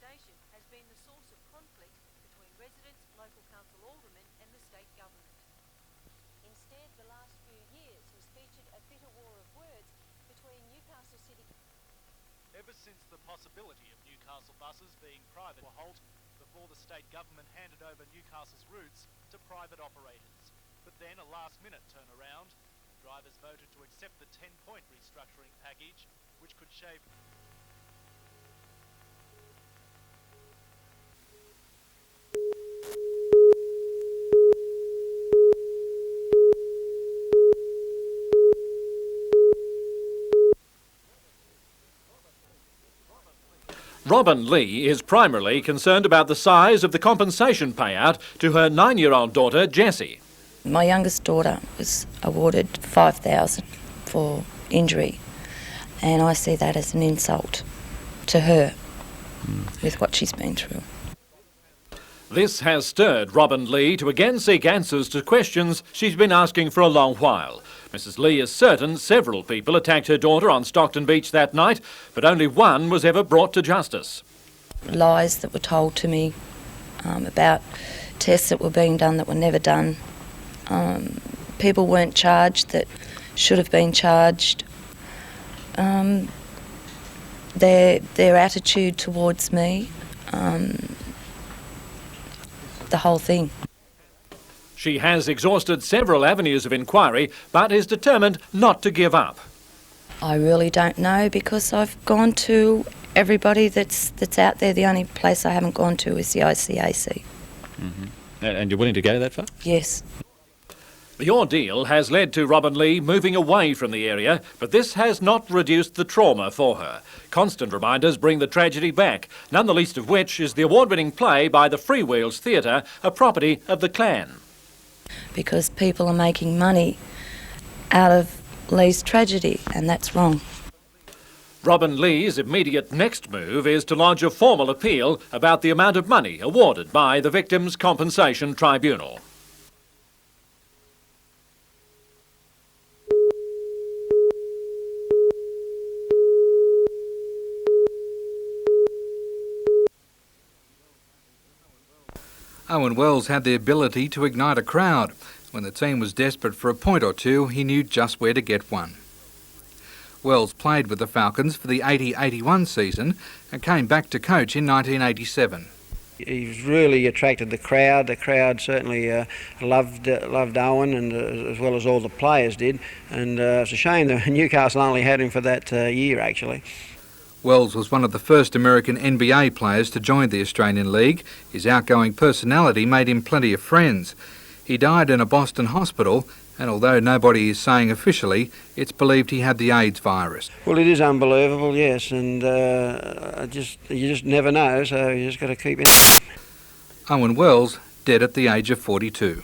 station has been the source of conflict between residents, local council aldermen and the state government. Instead, the last few years has featured a bitter war of words between Newcastle City... Ever since the possibility of Newcastle buses being private were halt before the state government handed over Newcastle's routes to private operators. But then a last-minute turnaround. Drivers voted to accept the 10-point restructuring package, which could shave... Robin Lee is primarily concerned about the size of the compensation payout to her 9-year-old daughter, Jessie. My youngest daughter was awarded $5,000 for injury, and I see that as an insult to her with what she's been through. This has stirred Robin Lee to again seek answers to questions she's been asking for a long while. Mrs. Lee is certain several people attacked her daughter on Stockton Beach that night, but only one was ever brought to justice. Lies that were told to me about tests that were being done that were never done. People weren't charged that should have been charged. Their attitude towards me, the whole thing. She has exhausted several avenues of inquiry, but is determined not to give up. I really don't know, because I've gone to everybody that's out there. The only place I haven't gone to is the ICAC. Mm-hmm. And you're willing to go that far? Yes. The ordeal has led to Robin Lee moving away from the area, but this has not reduced the trauma for her. Constant reminders bring the tragedy back, none the least of which is the award-winning play by the Freewheels Theatre, a property of the Clan. Because people are making money out of Lee's tragedy, and that's wrong. Robin Lee's immediate next move is to lodge a formal appeal about the amount of money awarded by the Victims' Compensation Tribunal. Owen Wells had the ability to ignite a crowd. When the team was desperate for a point or two, he knew just where to get one. Wells played with the Falcons for the 80-81 season and came back to coach in 1987. He's really attracted the crowd. The crowd certainly loved Owen, and as well as all the players did. And it's a shame that Newcastle only had him for that year, actually. Wells was one of the first American NBA players to join the Australian League. His outgoing personality made him plenty of friends. He died in a Boston hospital, and although nobody is saying officially, it's believed he had the AIDS virus. Well, it is unbelievable, yes, and you just never know, so you just got to keep it. Owen Wells, dead at the age of 42.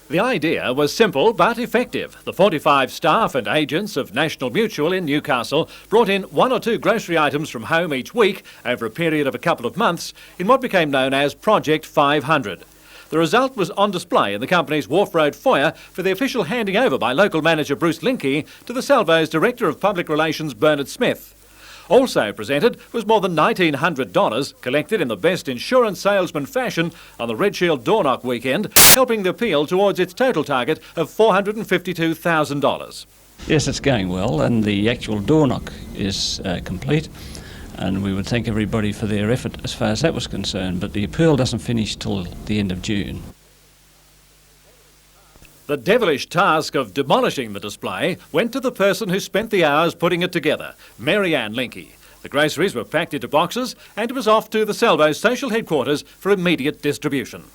The idea was simple but effective. The 45 staff and agents of National Mutual in Newcastle brought in 1 or 2 grocery items from home each week over a period of a couple of months in what became known as Project 500. The result was on display in the company's Wharf Road foyer for the official handing over by local manager Bruce Linke to the Salvo's Director of Public Relations Bernard Smith. Also presented was more than $1,900 collected in the best insurance salesman fashion on the Red Shield Door Knock weekend, helping the appeal towards its total target of $452,000. Yes, it's going well, and the actual door knock is complete, and we would thank everybody for their effort as far as that was concerned, but the appeal doesn't finish till the end of June. The devilish task of demolishing the display went to the person who spent the hours putting it together, Mary Ann Linky. The groceries were packed into boxes and it was off to the Salvo's social headquarters for immediate distribution.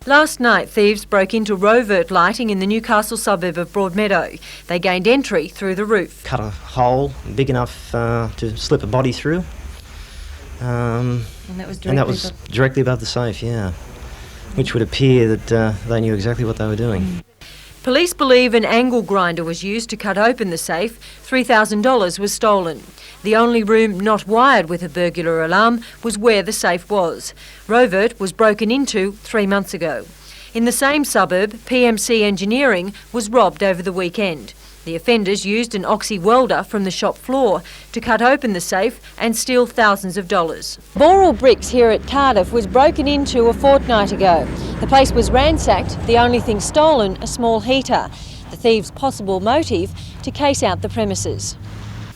Last night, thieves broke into Rovert lighting in the Newcastle suburb of Broadmeadow. They gained entry through the roof. Cut a hole big enough to slip a body through. And that was directly above the safe, yeah. Which would appear that they knew exactly what they were doing. Police believe an angle grinder was used to cut open the safe. $3,000 was stolen. The only room not wired with a burglar alarm was where the safe was. Rovert was broken into 3 months ago. In the same suburb, PMC Engineering was robbed over the weekend. The offenders used an oxy welder from the shop floor to cut open the safe and steal thousands of dollars. Boral Bricks here at Cardiff was broken into a fortnight ago. The place was ransacked, the only thing stolen, a small heater. The thieves' possible motive, to case out the premises.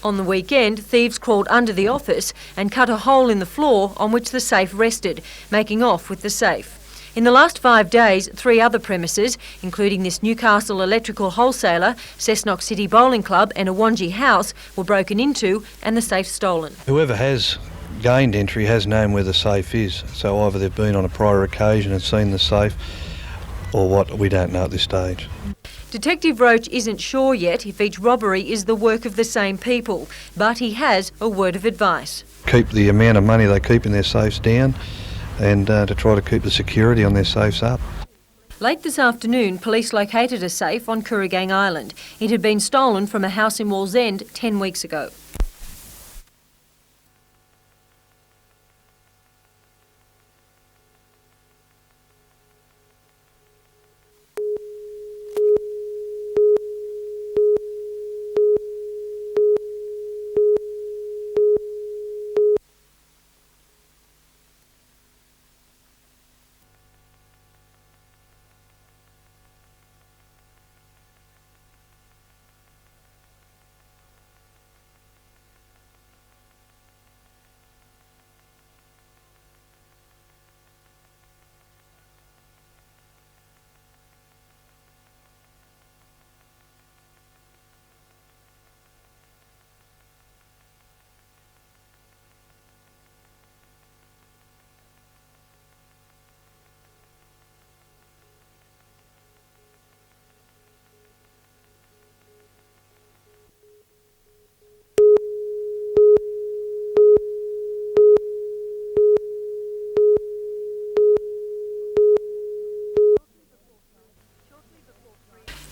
On the weekend, thieves crawled under the office and cut a hole in the floor on which the safe rested, making off with the safe. In the last 5 days, 3 other premises, including this Newcastle electrical wholesaler, Cessnock City Bowling Club and a Wanji house, were broken into and the safe stolen. Whoever has gained entry has known where the safe is, so either they've been on a prior occasion and seen the safe, or what, we don't know at this stage. Detective Roach isn't sure yet if each robbery is the work of the same people, but he has a word of advice. Keep the amount of money they keep in their safes down, and to try to keep the security on their safes up. Late this afternoon, police located a safe on Kooragang Island. It had been stolen from a house in Wallsend 10 weeks ago.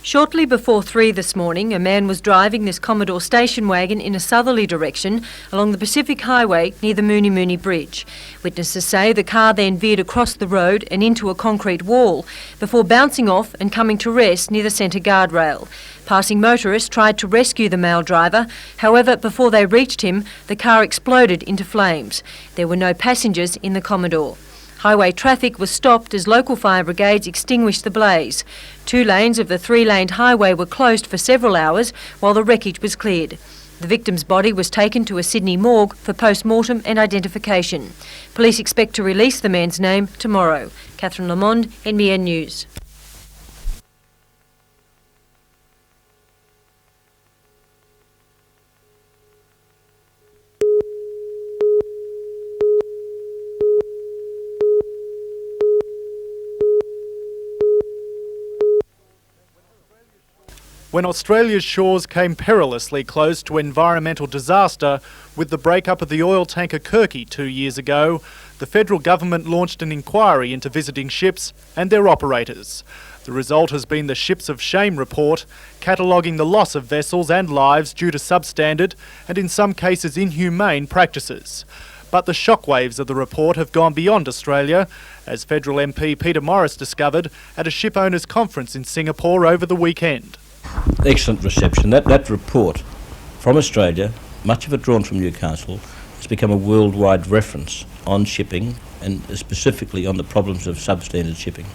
Shortly before 3 this morning, a man was driving this Commodore station wagon in a southerly direction along the Pacific Highway near the Mooney Mooney Bridge. Witnesses say the car then veered across the road and into a concrete wall before bouncing off and coming to rest near the centre guardrail. Passing motorists tried to rescue the male driver. However, before they reached him, the car exploded into flames. There were no passengers in the Commodore. Highway traffic was stopped as local fire brigades extinguished the blaze. 2 lanes of the 3-laned highway were closed for several hours while the wreckage was cleared. The victim's body was taken to a Sydney morgue for post-mortem and identification. Police expect to release the man's name tomorrow. Catherine Lamond, NBN News. When Australia's shores came perilously close to environmental disaster with the breakup of the oil tanker Kirky 2 years ago, the federal government launched an inquiry into visiting ships and their operators. The result has been the Ships of Shame report, cataloguing the loss of vessels and lives due to substandard and in some cases inhumane practices. But the shockwaves of the report have gone beyond Australia, as federal MP Peter Morris discovered at a ship owners' conference in Singapore over the weekend. excellent reception. That report from Australia, much of it drawn from Newcastle, has become a worldwide reference on shipping and specifically on the problems of substandard shipping.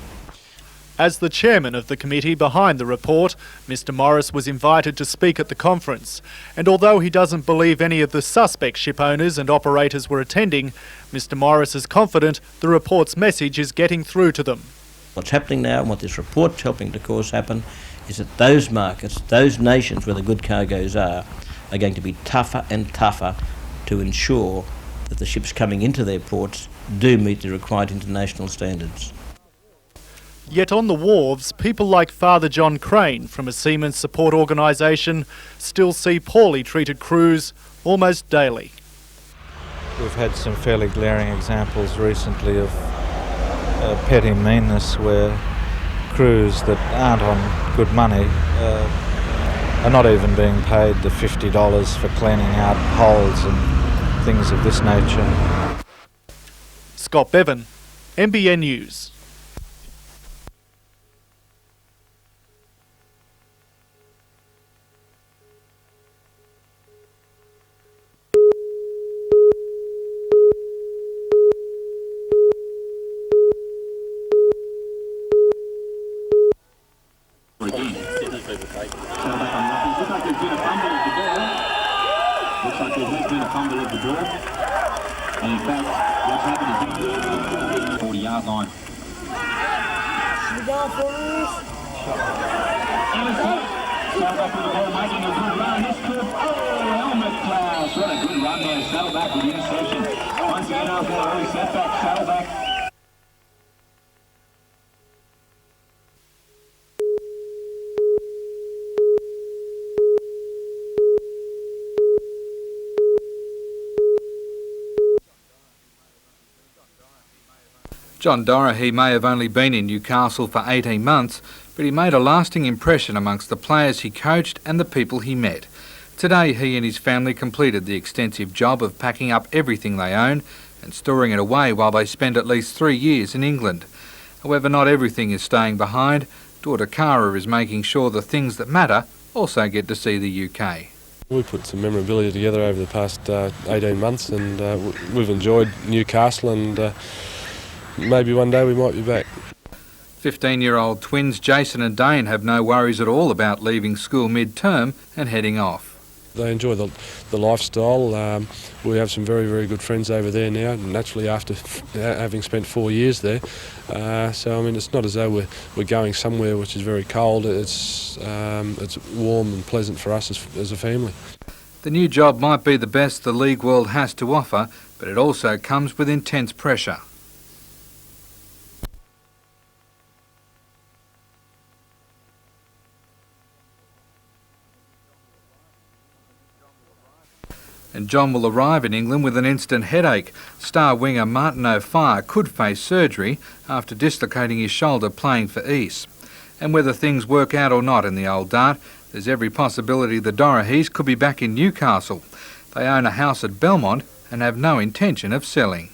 As the chairman of the committee behind the report, Mr Morris was invited to speak at the conference, and although he doesn't believe any of the suspect ship owners and operators were attending, Mr Morris is confident the report's message is getting through to them. What's happening now and what this report's helping to cause happen is that those markets, those nations where the good cargoes are going to be tougher and tougher to ensure that the ships coming into their ports do meet the required international standards. Yet on the wharves, people like Father John Crane from a seamen's support organisation still see poorly treated crews almost daily. We've had some fairly glaring examples recently of petty meanness where crews that aren't on good money are not even being paid the $50 for cleaning out holes and things of this nature. Scott Bevan, NBN News. Looks like there's been a fumble of the ball. And in fact, what's happened is 40-yard line. Should we go for this? Saddleback with the ball, making a good run. This could, helmet class. What a good run there. Saddleback with the interception. Once again, after an early setback, Saddleback. John Dorahy may have only been in Newcastle for 18 months, but he made a lasting impression amongst the players he coached and the people he met. Today he and his family completed the extensive job of packing up everything they own and storing it away while they spend at least 3 years in England. However, not everything is staying behind. Daughter Cara is making sure the things that matter also get to see the UK. We put some memorabilia together over the past 18 months and we've enjoyed Newcastle and maybe one day we might be back. 15-year-old twins Jason and Dane have no worries at all about leaving school mid-term and heading off. They enjoy the lifestyle. We have some very, very good friends over there now, naturally after having spent 4 years there. So, I mean, it's not as though we're going somewhere which is very cold. It's warm and pleasant for us as a family. The new job might be the best the league world has to offer, but it also comes with intense pressure. And John will arrive in England with an instant headache. Star winger Martin O'Fire could face surgery after dislocating his shoulder playing for East. And whether things work out or not in the old dart, there's every possibility the Dorahys could be back in Newcastle. They own a house at Belmont and have no intention of selling.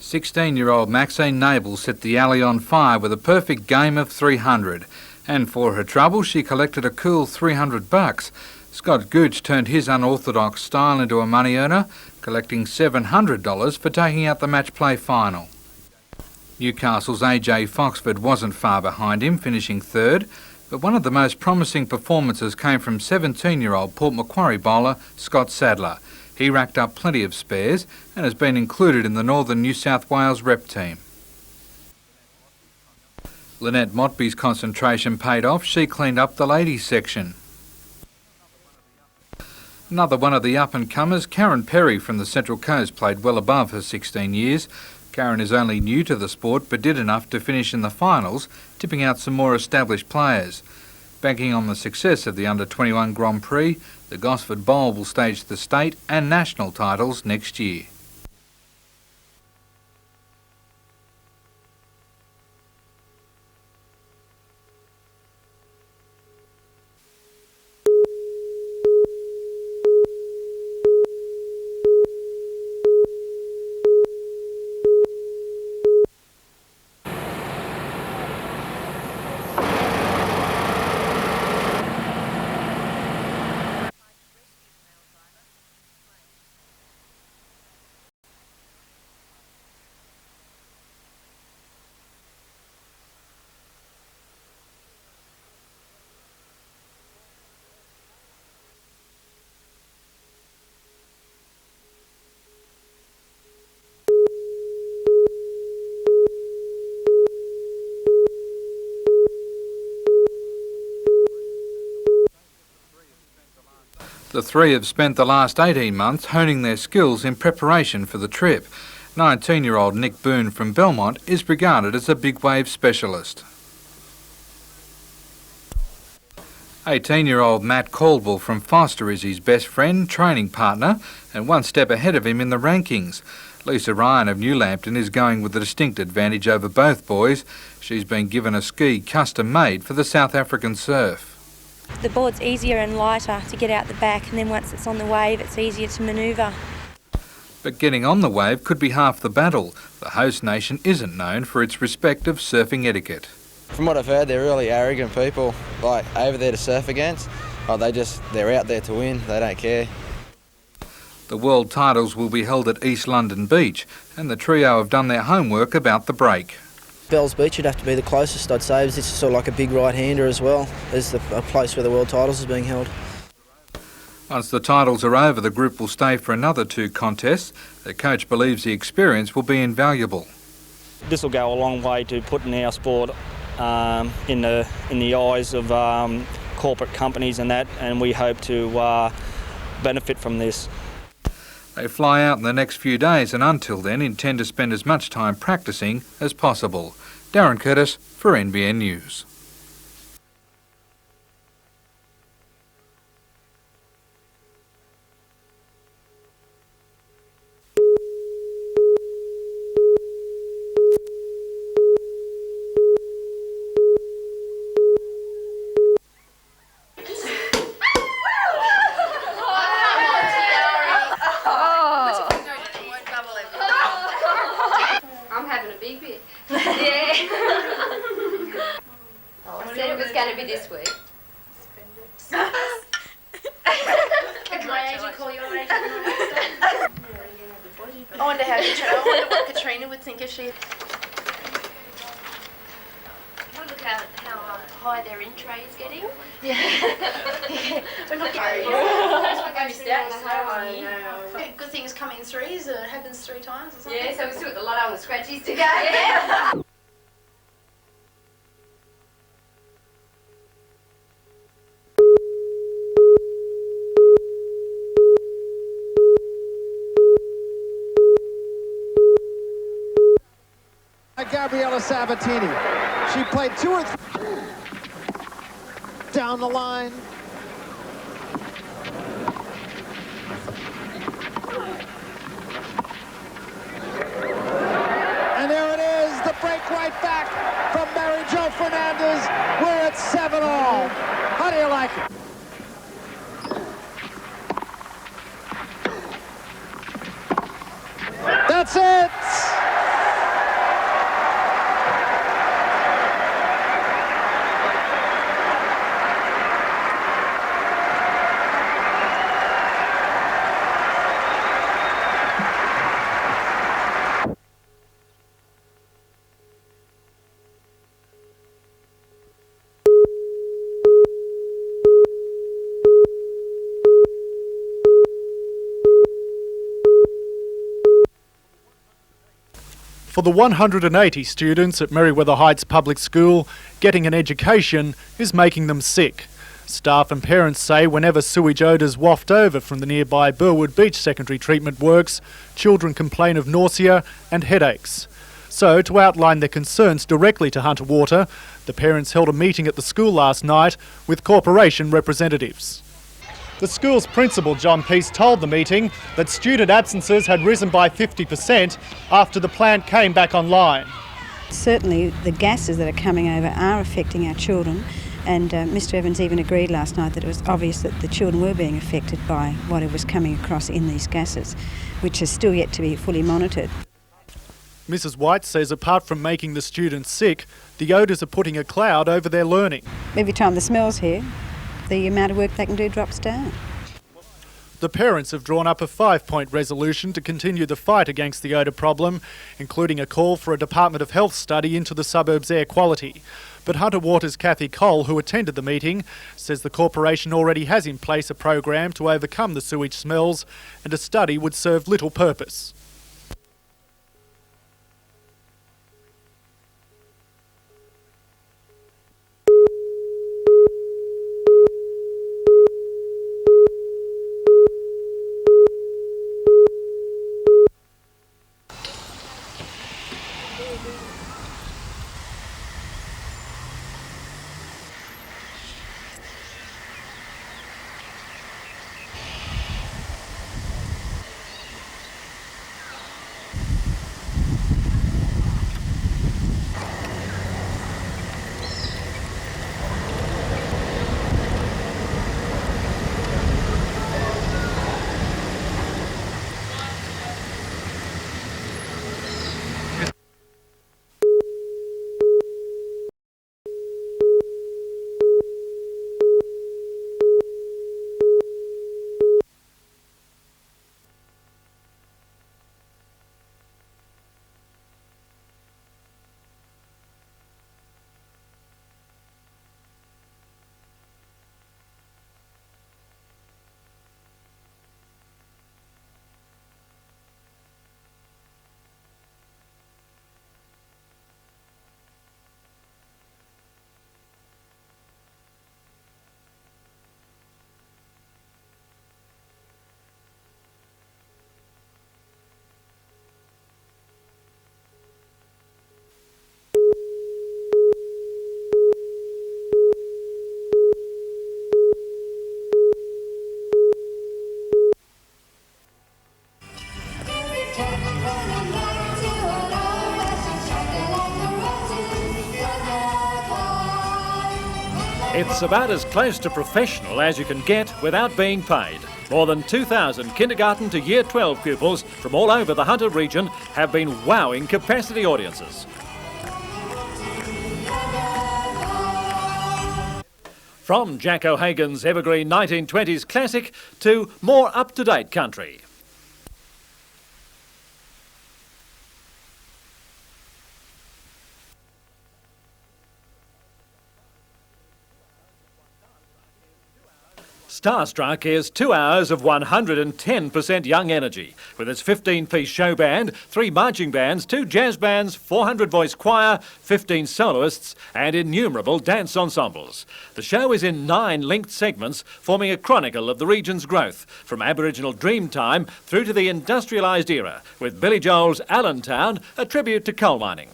"16-year-old Maxine Nable set the alley on fire with a perfect game of 300. And for her trouble, she collected a cool $300. Scott Gooch turned his unorthodox style into a money earner, collecting $700 for taking out the match play final. Newcastle's AJ Foxford wasn't far behind him, finishing third, but one of the most promising performances came from 17-year-old Port Macquarie bowler Scott Sadler. He racked up plenty of spares and has been included in the Northern New South Wales rep team. Lynette Motby's concentration paid off. She cleaned up the ladies section. Another one of the up-and-comers, Karen Perry from the Central Coast, played well above her 16 years. Karen is only new to the sport but did enough to finish in the finals, tipping out some more established players. Banking on the success of the Under-21 Grand Prix, the Gosford Bowl will stage the state and national titles next year. The three have spent the last 18 months honing their skills in preparation for the trip. 19-year-old Nick Boone from Belmont is regarded as a big wave specialist. 18-year-old Matt Caldwell from Foster is his best friend, training partner, and one step ahead of him in the rankings. Lisa Ryan of Newlampton is going with a distinct advantage over both boys. She's been given a ski custom-made for the South African surf. The board's easier and lighter to get out the back, and then once it's on the wave it's easier to manoeuvre. But getting on the wave could be half the battle. The host nation isn't known for its respective surfing etiquette. From what I've heard, they're really arrogant people, like over there to surf against. They're out there to win, they don't care. The world titles will be held at East London Beach, and the trio have done their homework about the break. Bells Beach would have to be the closest, I'd say. It's sort of like a big right-hander as well as a place where the world titles is being held. Once the titles are over, the group will stay for another 2 contests. Their coach believes the experience will be invaluable. This will go a long way to putting our sport in the eyes of corporate companies and that, and we hope to benefit from this. They fly out in the next few days and until then intend to spend as much time practising as possible. Darren Curtis for NBN News. I'm having a big bit. Yeah. I said it was going to be this week. Did my agent call your agent? I wonder what Katrina would think if she... Look how high their in tray is getting. Yeah. We're not getting good things come in threes, or it happens 3 times or something. Yeah, so we still got a lot of scratchies to go. Yeah. Gabriella Sabatini. She played 2 or 3 down the line. And there it is, the break right back from Mary Jo Fernandez. We're at 7-all. How do you like it? That's it. For the 180 students at Merriweather Heights Public School, getting an education is making them sick. Staff and parents say whenever sewage odours waft over from the nearby Burwood Beach Secondary Treatment Works, children complain of nausea and headaches. So, to outline their concerns directly to Hunter Water, the parents held a meeting at the school last night with corporation representatives. The school's principal, John Peace, told the meeting that student absences had risen by 50% after the plant came back online. Certainly the gases that are coming over are affecting our children, and Mr Evans even agreed last night that it was obvious that the children were being affected by what was coming across in these gases, which is still yet to be fully monitored. Mrs White says apart from making the students sick, the odours are putting a cloud over their learning. Every time the smell's here, the amount of work they can do drops down. The parents have drawn up a 5-point resolution to continue the fight against the odour problem, including a call for a Department of Health study into the suburb's air quality. But Hunter Water's Kathy Cole, who attended the meeting, says the corporation already has in place a program to overcome the sewage smells, and a study would serve little purpose. It's about as close to professional as you can get without being paid. More than 2,000 kindergarten to year 12 pupils from all over the Hunter region have been wowing capacity audiences. From Jack O'Hagan's evergreen 1920s classic to more up-to-date country. Starstruck is 2 hours of 110% young energy, with its 15-piece show band, 3 marching bands, 2 jazz bands, 400-voice choir, 15 soloists and innumerable dance ensembles. The show is in 9 linked segments, forming a chronicle of the region's growth, from Aboriginal Dreamtime through to the industrialised era, with Billy Joel's Allentown, a tribute to coal mining.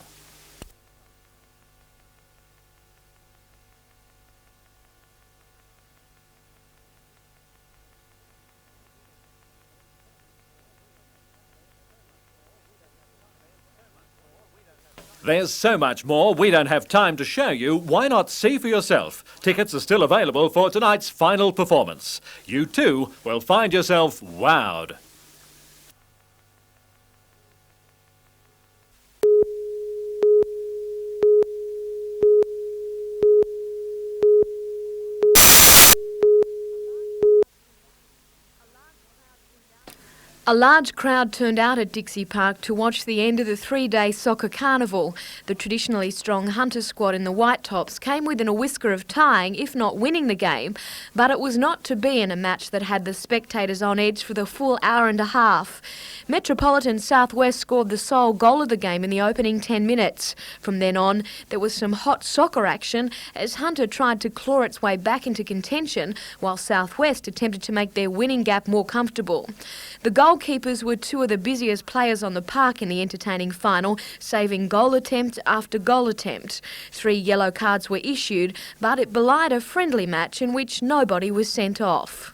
There's so much more we don't have time to show you. Why not see for yourself? Tickets are still available for tonight's final performance. You too will find yourself wowed. A large crowd turned out at Dixie Park to watch the end of the 3-day soccer carnival. The traditionally strong Hunter squad in the White Tops came within a whisker of tying, if not winning the game, but it was not to be in a match that had the spectators on edge for the full hour and a half. Metropolitan Southwest scored the sole goal of the game in the opening 10 minutes. From then on, there was some hot soccer action as Hunter tried to claw its way back into contention, while Southwest attempted to make their winning gap more comfortable. The goalkeepers were 2 of the busiest players on the park in the entertaining final, saving goal attempt after goal attempt. 3 yellow cards were issued, but it belied a friendly match in which nobody was sent off.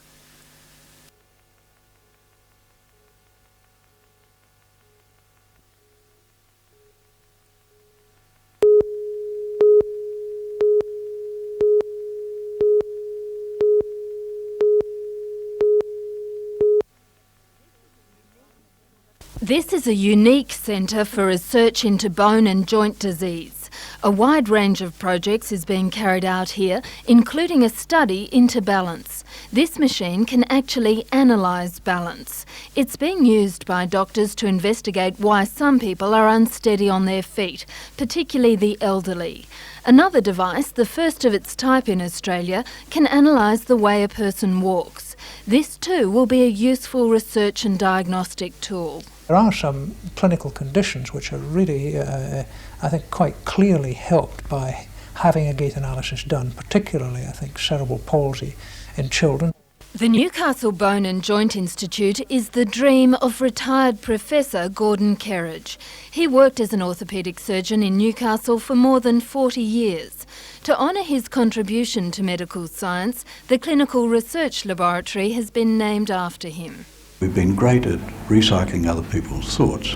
This is a unique centre for research into bone and joint disease. A wide range of projects is being carried out here, including a study into balance. This machine can actually analyse balance. It's being used by doctors to investigate why some people are unsteady on their feet, particularly the elderly. Another device, the first of its type in Australia, can analyse the way a person walks. This too will be a useful research and diagnostic tool. There are some clinical conditions which are really, I think, quite clearly helped by having a gait analysis done, particularly, I think, cerebral palsy in children. The Newcastle Bone and Joint Institute is the dream of retired Professor Gordon Kerridge. He worked as an orthopaedic surgeon in Newcastle for more than 40 years. To honour his contribution to medical science, the Clinical Research Laboratory has been named after him. We've been great at recycling other people's thoughts,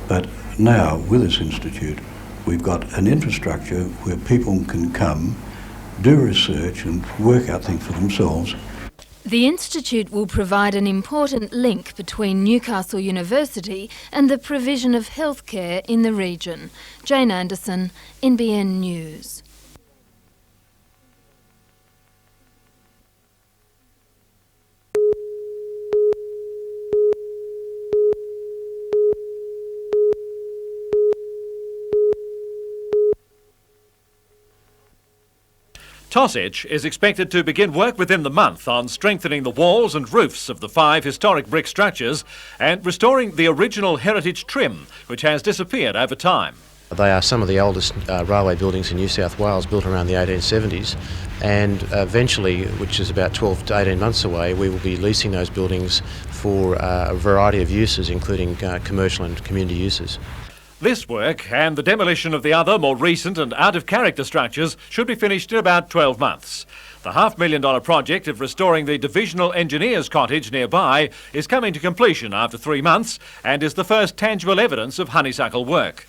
but now with this institute we've got an infrastructure where people can come, do research and work out things for themselves. The Institute will provide an important link between Newcastle University and the provision of healthcare in the region. Jane Anderson, NBN News. Tossedge is expected to begin work within the month on strengthening the walls and roofs of the 5 historic brick structures and restoring the original heritage trim, which has disappeared over time. They are some of the oldest railway buildings in New South Wales, built around the 1870s, and eventually, which is about 12 to 18 months away, we will be leasing those buildings for a variety of uses, including commercial and community uses. This work and the demolition of the other, more recent and out-of-character structures should be finished in about 12 months. The $500,000 project of restoring the Divisional Engineers Cottage nearby is coming to completion after 3 months and is the first tangible evidence of honeysuckle work.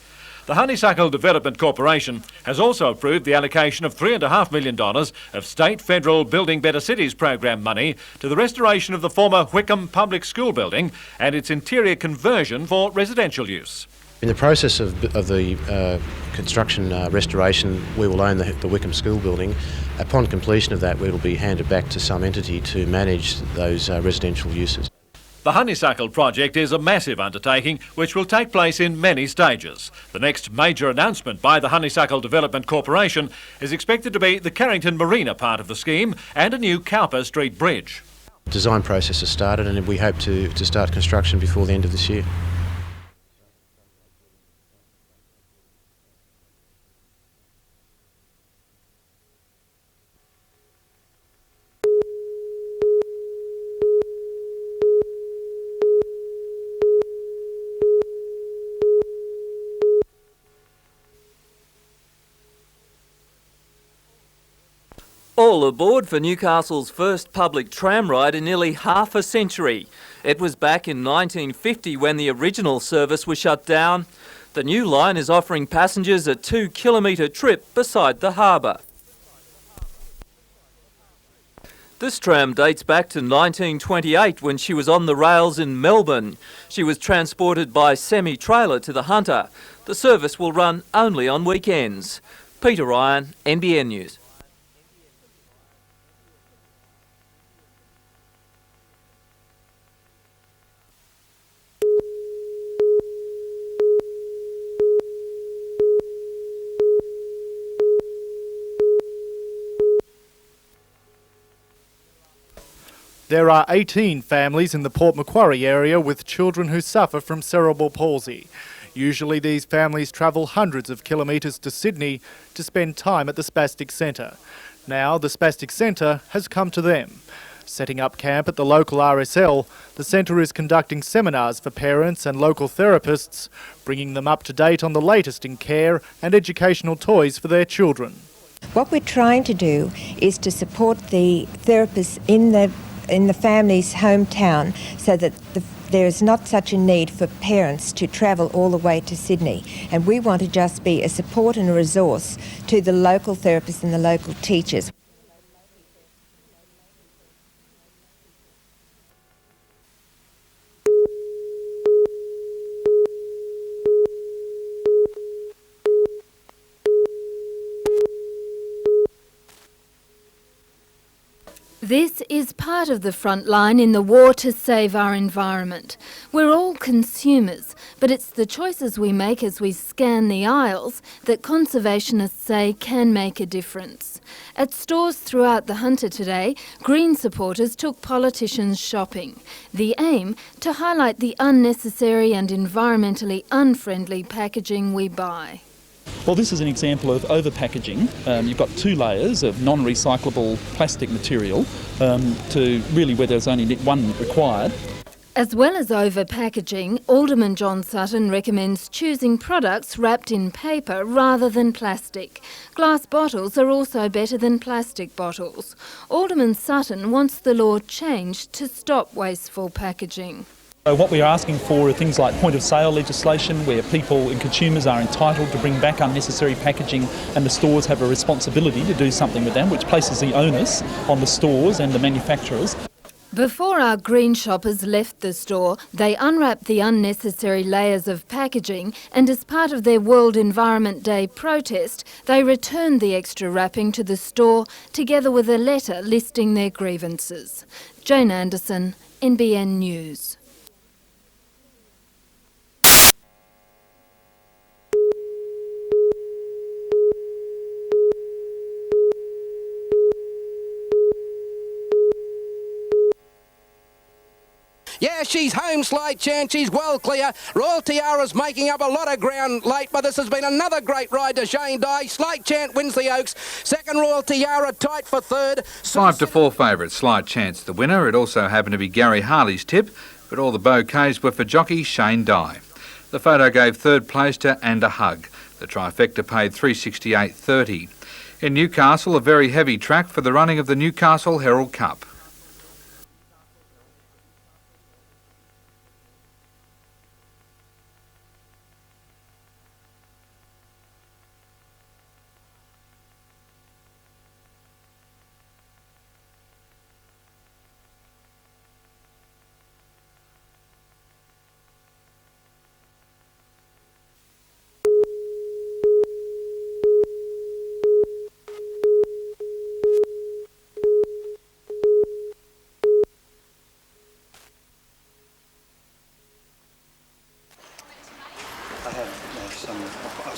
The Honeysuckle Development Corporation has also approved the allocation of $3.5 million of state, federal Building Better Cities program money to the restoration of the former Wickham Public School building and its interior conversion for residential use. In the process of the construction restoration, we will own the Wickham School building. Upon completion of that, it will be handed back to some entity to manage those residential uses. The Honeysuckle project is a massive undertaking which will take place in many stages. The next major announcement by the Honeysuckle Development Corporation is expected to be the Carrington Marina part of the scheme and a new Cowper Street bridge. The design process has started and we hope to start construction before the end of this year. All aboard for Newcastle's first public tram ride in nearly half a century. It was back in 1950 when the original service was shut down. The new line is offering passengers a 2-kilometre trip beside the harbour. This tram dates back to 1928 when she was on the rails in Melbourne. She was transported by semi-trailer to the Hunter. The service will run only on weekends. Peter Ryan, NBN News. There are 18 families in the Port Macquarie area with children who suffer from cerebral palsy. Usually these families travel hundreds of kilometres to Sydney to spend time at the Spastic Centre. Now the Spastic Centre has come to them. Setting up camp at the local RSL, the centre is conducting seminars for parents and local therapists, bringing them up to date on the latest in care and educational toys for their children. What we're trying to do is to support the therapists in the family's hometown so that there is not such a need for parents to travel all the way to Sydney. And we want to just be a support and a resource to the local therapists and the local teachers. This is part of the front line in the war to save our environment. We're all consumers, but it's the choices we make as we scan the aisles that conservationists say can make a difference. At stores throughout the Hunter today, Green supporters took politicians shopping. The aim, to highlight the unnecessary and environmentally unfriendly packaging we buy. Well, this is an example of over-packaging. You've got 2 layers of non-recyclable plastic material to really where there's only one required. As well as over-packaging, Alderman John Sutton recommends choosing products wrapped in paper rather than plastic. Glass bottles are also better than plastic bottles. Alderman Sutton wants the law changed to stop wasteful packaging. So what we are asking for are things like point-of-sale legislation where people and consumers are entitled to bring back unnecessary packaging and the stores have a responsibility to do something with them, which places the onus on the stores and the manufacturers. Before our green shoppers left the store, they unwrapped the unnecessary layers of packaging and as part of their World Environment Day protest, they returned the extra wrapping to the store together with a letter listing their grievances. Jane Anderson, NBN News. Yeah, she's home, Slide Chance. She's well clear. Royal Tiara's making up a lot of ground late, but this has been another great ride to Shane Dye. Slide Chance wins the Oaks. Second, Royal Tiara tight for third. 5-4 favourite, Slide Chance the winner. It also happened to be Gary Harley's tip, but all the bouquets were for jockey Shane Dye. The photo gave third place to And a Hug. The trifecta paid $368.30. In Newcastle, a very heavy track for the running of the Newcastle Herald Cup.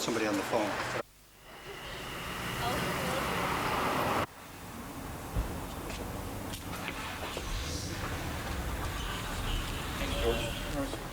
somebody on the phone. Thanks, George.